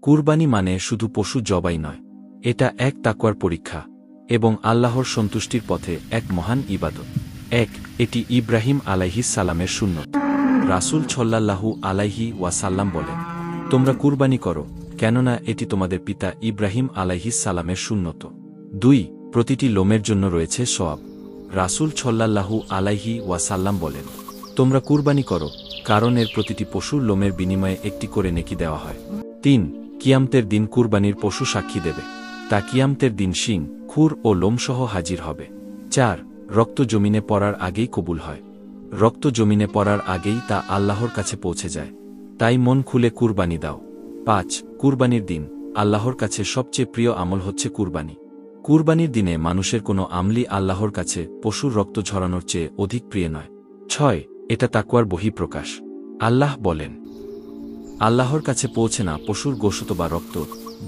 কুরবানি মানে শুধু পশু জবাই নয়, এটা এক তাকওয়ার পরীক্ষা এবং আল্লাহর সন্তুষ্টির পথে এক মহান ইবাদত। এটি ইব্রাহিম আলাইহিস সালামের সুন্নত। রাসূল সাল্লাল্লাহু আলাইহি ওয়াসাল্লাম বলেন, তোমরা কুরবানি করো, কেননা এটি তোমাদের পিতা ইব্রাহিম আলাইহিস সালামের সুন্নত। 2 প্রতিটি লোমের জন্য রয়েছে সওয়াব। রাসূল সাল্লাল্লাহু আলাইহি ওয়াসাল্লাম বলেন, তোমরা কুরবানি করো, কারণ এর প্রতিটি পশুর লোমের বিনিময়ে একটি করে নেকি দেওয়া হয়। 3 কিয়ামতের দিন কুরবানির পশু সাক্ষী দেবে, তা কিয়ামতের দিন শিং, খুর ও লোমসহ হাজির হবে। 4 রক্ত জমিনে পড়ার আগেই কবুল হয়। রক্ত জমিনে পড়ার আগেই তা আল্লাহর কাছে পৌঁছে যায়, তাই মন খুলে কুরবানি দাও। 5 কুরবানির দিন আল্লাহর কাছে সবচেয়ে প্রিয় আমল হচ্ছে কুরবানি। কুরবানির দিনে মানুষের কোনো আমলই আল্লাহর কাছে পশুর রক্ত ঝরানোর চেয়ে অধিক প্রিয় নয়। 6 এটা তাকওয়ার বহিঃপ্রকাশ। আল্লাহ বলেন, আল্লাহর কাছে পৌঁছে না পশুর গোশত বা রক্ত,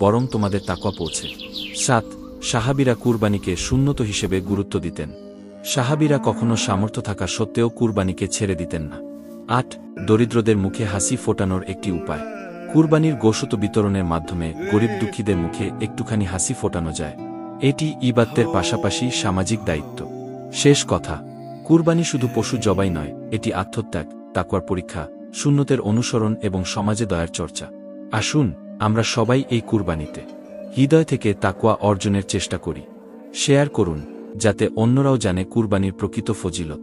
বরং তোমাদের তাকওয়া পৌঁছে। 7 সাহাবীরা কুরবানিকে সুন্নত হিসেবে গুরুত্ব দিতেন। সাহাবীরা কখনো সামর্থ্য থাকা সত্ত্বেও কুরবানিকে ছেড়ে দিতেন না। 8 দরিদ্রদের মুখে হাসি ফোটানোর একটি উপায়। কুরবানির গোশত বিতরণের মাধ্যমে গরিব দুঃখীদের মুখে একটুখানি হাসি ফোটানো যায়। এটি ইবাদতের পাশাপাশি সামাজিক দায়িত্ব। শেষ কথা, কুরবানি শুধু পশু জবাই নয়, এটি আত্মত্যাগ, তাকওয়ার পরীক্ষা, সুন্নতের অনুসরণ এবং সমাজে দয়ার চর্চা। আসুন আমরা সবাই এই কুরবানিতে হৃদয় থেকে তাকওয়া অর্জনের চেষ্টা করি। শেয়ার করুন, যাতে অন্যরাও জানে কুরবানির প্রকৃত ফজিলত।